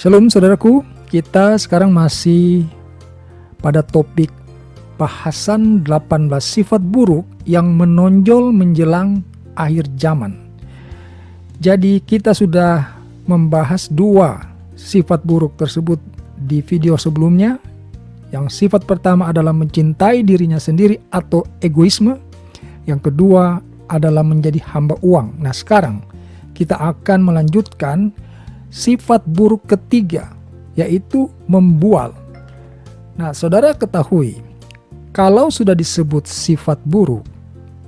Shalom saudaraku, kita sekarang masih pada topik bahasan 18 sifat buruk yang menonjol menjelang akhir zaman. Jadi kita sudah membahas 2 sifat buruk tersebut di video sebelumnya. Yang sifat pertama adalah mencintai dirinya sendiri atau egoisme. Yang kedua adalah menjadi hamba uang. Nah sekarang kita akan melanjutkan sifat buruk ketiga, yaitu membual. Nah, saudara ketahui, kalau sudah disebut sifat buruk,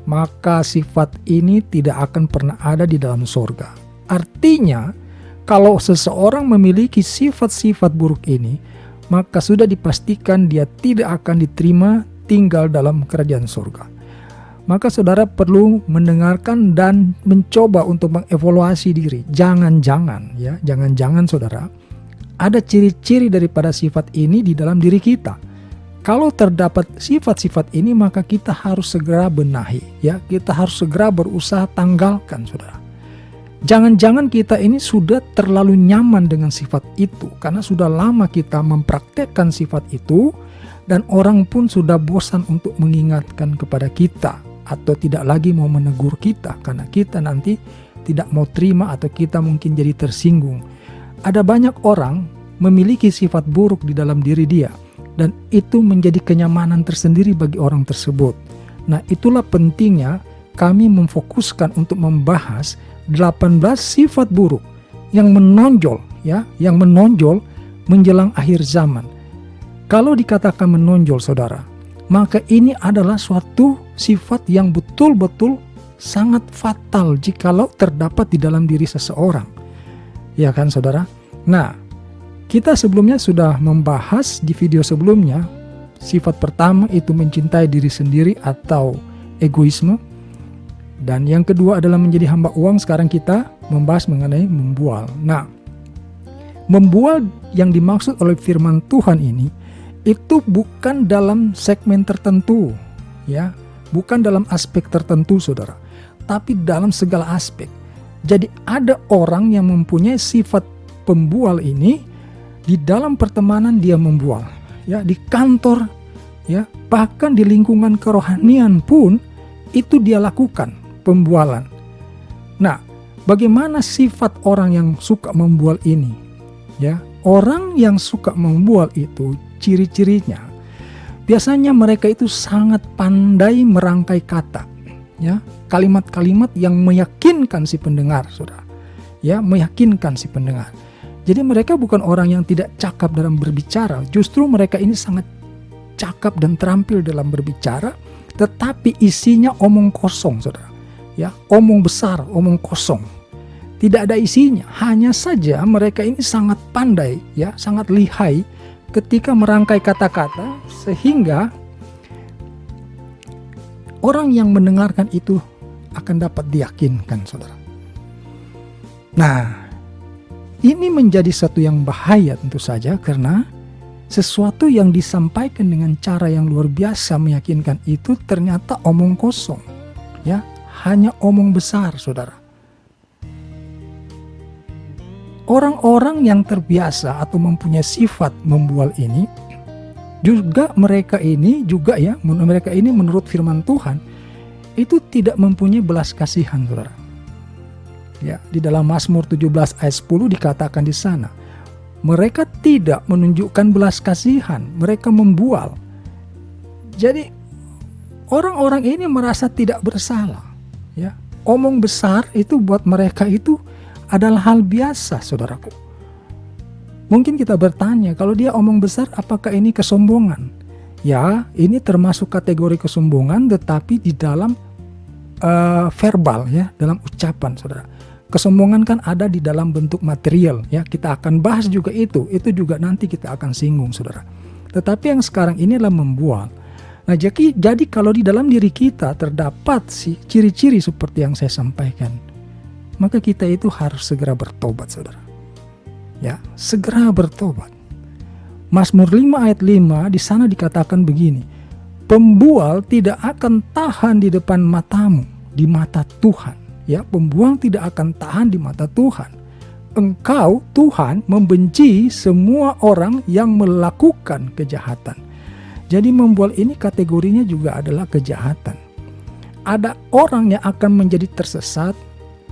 maka sifat ini tidak akan pernah ada di dalam sorga. Artinya, kalau seseorang memiliki sifat-sifat buruk ini, maka sudah dipastikan dia tidak akan diterima tinggal dalam kerajaan sorga. Maka saudara perlu mendengarkan dan mencoba untuk mengevaluasi diri. Jangan-jangan saudara, ada ciri-ciri daripada sifat ini di dalam diri kita. Kalau terdapat sifat-sifat ini, maka kita harus segera benahi, kita harus segera berusaha tanggalkan, saudara. Jangan-jangan kita ini sudah terlalu nyaman dengan sifat itu, karena sudah lama kita mempraktekkan sifat itu, dan orang pun sudah bosan untuk mengingatkan kepada kita, atau tidak lagi mau menegur kita karena kita nanti tidak mau terima atau kita mungkin jadi tersinggung. Ada banyak orang memiliki sifat buruk di dalam diri dia dan itu menjadi kenyamanan tersendiri bagi orang tersebut. Nah, itulah pentingnya kami memfokuskan untuk membahas 18 sifat buruk yang menonjol menjelang akhir zaman. Kalau dikatakan menonjol, saudara, maka ini adalah suatu sifat yang betul-betul sangat fatal jikalau terdapat di dalam diri seseorang. Ya kan saudara? Nah, kita sebelumnya sudah membahas di video sebelumnya, sifat pertama itu mencintai diri sendiri atau egoisme. Dan yang kedua adalah menjadi hamba uang. Sekarang kita membahas mengenai membual. Nah, membual yang dimaksud oleh firman Tuhan ini itu bukan dalam segmen tertentu, bukan dalam aspek tertentu, saudara, tapi dalam segala aspek. Jadi ada orang yang mempunyai sifat pembual ini di dalam pertemanan dia membual, di kantor, bahkan di lingkungan kerohanian pun itu dia lakukan pembualan. Nah, bagaimana sifat orang yang suka membual ini? Orang yang suka membual itu ciri-cirinya, biasanya mereka itu sangat pandai merangkai kata, kalimat-kalimat yang meyakinkan si pendengar, saudara, meyakinkan si pendengar. Jadi mereka bukan orang yang tidak cakap dalam berbicara, justru mereka ini sangat cakap dan terampil dalam berbicara, tetapi isinya omong kosong, saudara, omong besar, omong kosong. Tidak ada isinya, hanya saja mereka ini sangat pandai, sangat lihai ketika merangkai kata-kata sehingga orang yang mendengarkan itu akan dapat diyakinkan, saudara. Nah, ini menjadi satu yang bahaya tentu saja karena sesuatu yang disampaikan dengan cara yang luar biasa meyakinkan itu ternyata omong kosong, hanya omong besar, saudara. Orang-orang yang terbiasa atau mempunyai sifat membual ini mereka ini menurut firman Tuhan itu tidak mempunyai belas kasihan, saudara. Di dalam Mazmur 17 ayat 10 dikatakan di sana, mereka tidak menunjukkan belas kasihan, mereka membual. Jadi orang-orang ini merasa tidak bersalah, Omong besar itu buat mereka itu adalah hal biasa, saudaraku. Mungkin kita bertanya, kalau dia omong besar, apakah ini kesombongan? Ya, ini termasuk kategori kesombongan, tetapi di dalam verbal, dalam ucapan, saudara. Kesombongan kan ada di dalam bentuk material, kita akan bahas juga itu juga nanti kita akan singgung, saudara. Tetapi yang sekarang ini adalah membual. Nah, jadi kalau di dalam diri kita terdapat ciri-ciri seperti yang saya sampaikan, maka kita itu harus segera bertobat, saudara. Segera bertobat. Mazmur 5 ayat 5 di sana dikatakan begini, pembual tidak akan tahan di depan matamu, di mata Tuhan. Pembual tidak akan tahan di mata Tuhan. engkau Tuhan membenci semua orang yang melakukan kejahatan. Jadi membual ini kategorinya juga adalah kejahatan. Ada orang yang akan menjadi tersesat,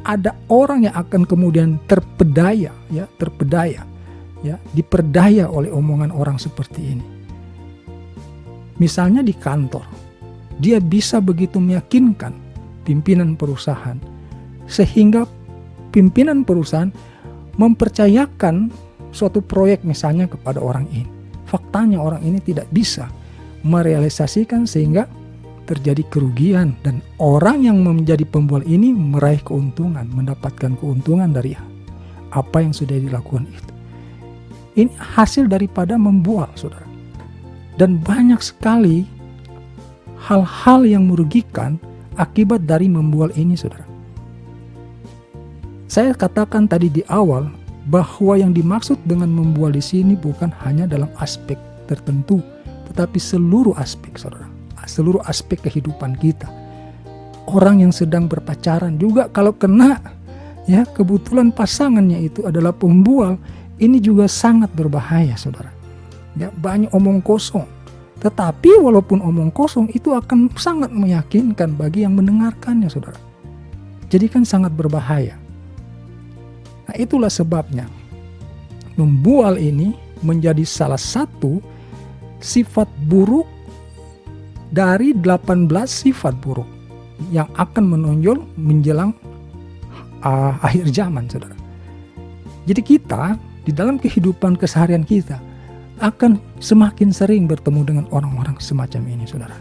ada orang yang akan kemudian terpedaya, diperdaya oleh omongan orang seperti ini. Misalnya di kantor, dia bisa begitu meyakinkan pimpinan perusahaan, sehingga pimpinan perusahaan mempercayakan suatu proyek misalnya kepada orang ini. Faktanya orang ini tidak bisa merealisasikan sehingga terjadi kerugian, dan orang yang menjadi pembual ini meraih keuntungan, mendapatkan keuntungan dari apa yang sudah dilakukan itu. Ini hasil daripada membual, saudara. Dan banyak sekali hal-hal yang merugikan akibat dari membual ini, saudara. Saya katakan tadi di awal bahwa yang dimaksud dengan membual di sini bukan hanya dalam aspek tertentu, tetapi seluruh aspek, saudara. Seluruh aspek kehidupan kita. Orang yang sedang berpacaran juga kalau kena kebetulan pasangannya itu adalah pembual, ini juga sangat berbahaya, saudara. Banyak omong kosong. Tetapi walaupun omong kosong itu akan sangat meyakinkan bagi yang mendengarkannya, saudara. Jadi kan sangat berbahaya. Nah, itulah sebabnya membual ini menjadi salah satu sifat buruk dari 18 sifat buruk yang akan menonjol menjelang akhir zaman, saudara. Jadi kita di dalam kehidupan keseharian kita akan semakin sering bertemu dengan orang-orang semacam ini, saudara.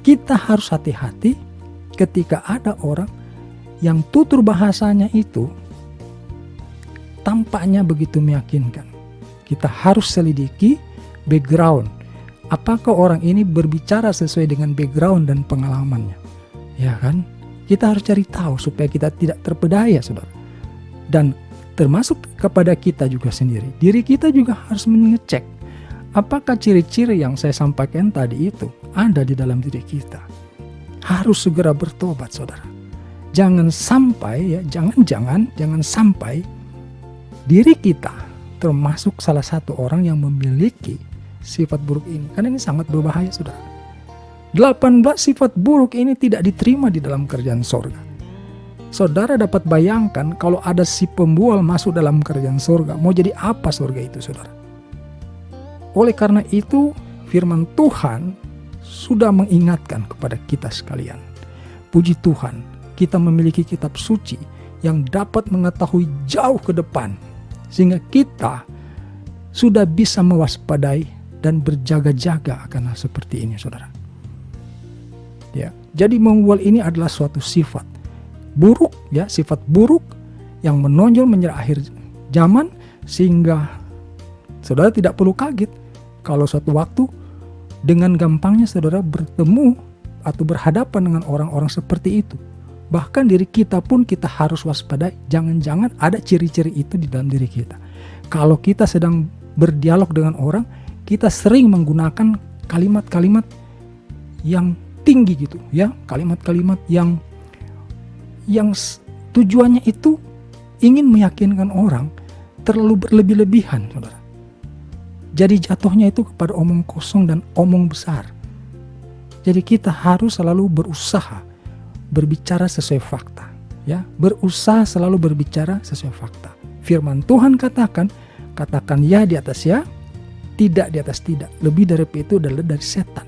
Kita harus hati-hati ketika ada orang yang tutur bahasanya itu tampaknya begitu meyakinkan. Kita harus selidiki background. Apakah orang ini berbicara sesuai dengan background dan pengalamannya? Ya kan? Kita harus cari tahu supaya kita tidak terpedaya, saudara. Dan termasuk kepada kita juga sendiri. Diri kita juga harus mengecek apakah ciri-ciri yang saya sampaikan tadi itu ada di dalam diri kita. Harus segera bertobat, saudara. Jangan sampai jangan sampai diri kita termasuk salah satu orang yang memiliki sifat buruk ini, karena ini sangat berbahaya, saudara. 18 sifat buruk ini tidak diterima di dalam kerajaan sorga. Saudara dapat bayangkan kalau ada si pembual masuk dalam kerajaan sorga, mau jadi apa sorga itu, saudara? Oleh karena itu, firman Tuhan sudah mengingatkan kepada kita sekalian. Puji Tuhan, kita memiliki kitab suci yang dapat mengetahui jauh ke depan, sehingga kita sudah bisa mewaspadai dan berjaga-jaga akan hal seperti ini, saudara. Jadi membual ini adalah suatu sifat buruk, sifat buruk yang menonjol menjelang akhir zaman, sehingga saudara tidak perlu kaget kalau suatu waktu dengan gampangnya saudara bertemu atau berhadapan dengan orang-orang seperti itu. Bahkan diri kita pun kita harus waspadai, jangan-jangan ada ciri-ciri itu di dalam diri kita. Kalau kita sedang berdialog dengan orang, kita sering menggunakan kalimat-kalimat yang tinggi gitu, kalimat-kalimat yang tujuannya itu ingin meyakinkan orang, terlalu berlebih-lebihan, saudara. Jadi jatuhnya itu kepada omong kosong dan omong besar. Jadi kita harus selalu berusaha berbicara sesuai fakta, berusaha selalu berbicara sesuai fakta. Firman Tuhan katakan ya di atas ya, tidak di atas tidak. Lebih dari itu adalah dari setan,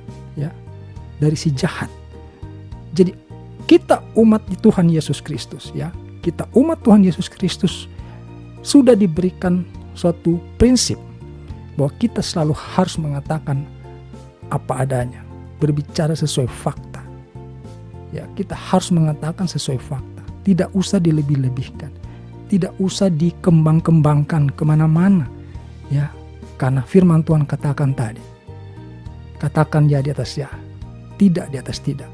dari si jahat. Jadi kita umat Tuhan Yesus Kristus, kita umat Tuhan Yesus Kristus sudah diberikan suatu prinsip bahwa kita selalu harus mengatakan apa adanya, berbicara sesuai fakta. Kita harus mengatakan sesuai fakta, tidak usah dilebih-lebihkan, tidak usah dikembang-kembangkan kemana-mana, karena firman Tuhan katakan tadi, katakan ya di atas ya, tidak di atas tidak.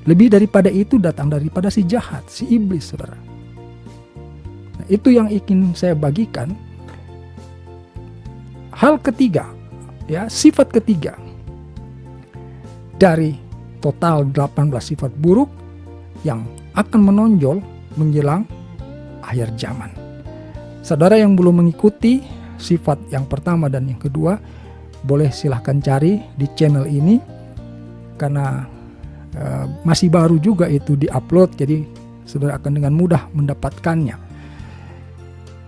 Lebih daripada itu datang daripada si jahat, si iblis, saudara. Nah, itu yang ingin saya bagikan. Hal ketiga, sifat ketiga dari total 18 sifat buruk yang akan menonjol menjelang akhir zaman. Saudara yang belum mengikuti sifat yang pertama dan yang kedua, boleh silahkan cari di channel ini, karena masih baru juga itu di-upload, jadi saudara akan dengan mudah mendapatkannya.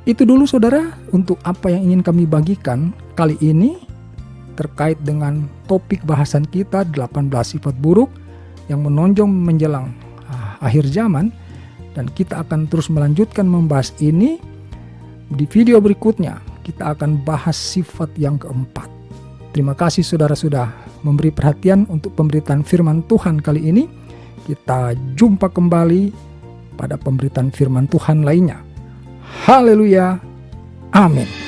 Itu dulu saudara untuk apa yang ingin kami bagikan kali ini terkait dengan topik bahasan kita 18 sifat buruk yang menonjol menjelang akhir zaman, dan kita akan terus melanjutkan membahas ini. Di video berikutnya kita akan bahas sifat yang keempat. Terima kasih saudara sudah memberi perhatian untuk pemberitaan firman Tuhan kali ini. Kita jumpa kembali pada pemberitaan firman Tuhan lainnya. Haleluya. Amin.